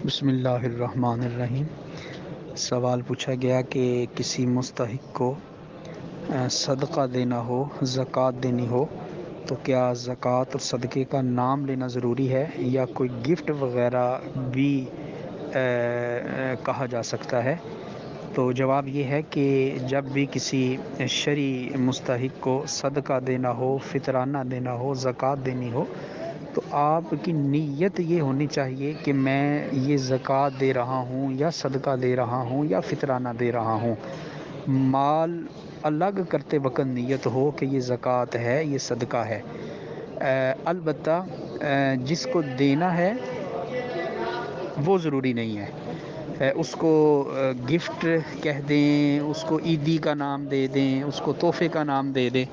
بسم اللہ الرحمن الرحیم۔ سوال پوچھا گیا کہ کسی مستحق کو صدقہ دینا ہو، زکوٰۃ دینی ہو تو کیا زکوٰۃ اور صدقے کا نام لینا ضروری ہے یا کوئی گفٹ وغیرہ بھی کہا جا سکتا ہے؟ تو جواب یہ ہے کہ جب بھی کسی شرعی مستحق کو صدقہ دینا ہو، فطرانہ دینا ہو، زکوٰۃ دینی ہو تو آپ کی نیت یہ ہونی چاہیے کہ میں یہ زکوٰۃ دے رہا ہوں یا صدقہ دے رہا ہوں یا فطرانہ دے رہا ہوں۔ مال الگ کرتے وقت نیت ہو کہ یہ زکوٰۃ ہے، یہ صدقہ ہے۔ البتہ جس کو دینا ہے وہ ضروری نہیں ہے، اس کو گفٹ کہہ دیں، اس کو عیدی کا نام دے دیں، اس کو تحفے کا نام دے دیں،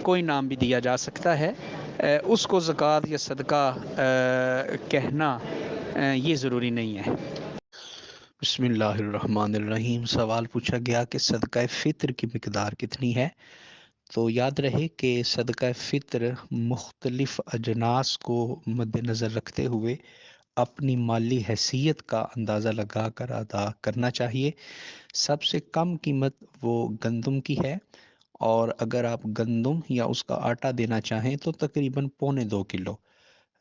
کوئی نام بھی دیا جا سکتا ہے۔ اس کو زکوٰۃ یا صدقہ کہنا یہ ضروری نہیں ہے۔ بسم اللہ الرحمن الرحیم۔ سوال پوچھا گیا کہ صدقہ فطر کی مقدار کتنی ہے؟ تو یاد رہے کہ صدقہ فطر مختلف اجناس کو مد نظر رکھتے ہوئے اپنی مالی حیثیت کا اندازہ لگا کر ادا کرنا چاہیے۔ سب سے کم قیمت وہ گندم کی ہے، اور اگر آپ گندم یا اس کا آٹا دینا چاہیں تو تقریباً 2.25 کلو،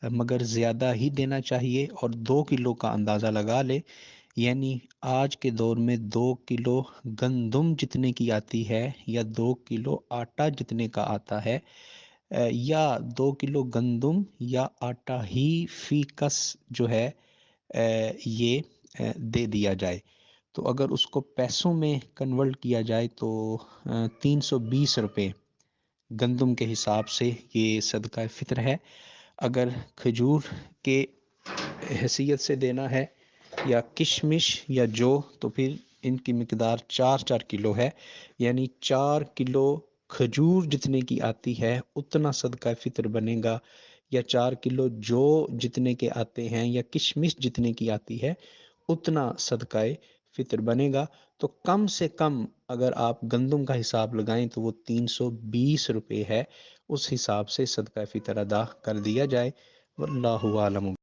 مگر زیادہ ہی دینا چاہیے اور 2 کلو کا اندازہ لگا لے، یعنی آج کے دور میں 2 کلو گندم جتنے کی آتی ہے یا 2 کلو آٹا جتنے کا آتا ہے، یا 2 کلو گندم یا آٹا ہی فی کس جو ہے یہ دے دیا جائے۔ تو اگر اس کو پیسوں میں کنورٹ کیا جائے تو 320 روپے گندم کے حساب سے یہ صدقہ فطر ہے۔ اگر کھجور کے حیثیت سے دینا ہے یا کشمش یا جو، تو پھر ان کی مقدار 4 کلو ہے، یعنی 4 کلو کھجور جتنے کی آتی ہے اتنا صدقہ فطر بنے گا، یا 4 کلو جو جتنے کے آتے ہیں یا کشمش جتنے کی آتی ہے اتنا صدقہ فطر بنے گا۔ تو کم سے کم اگر آپ گندم کا حساب لگائیں تو وہ 320 روپے ہے، اس حساب سے صدقہ فطر ادا کر دیا جائے۔ واللہ عالم۔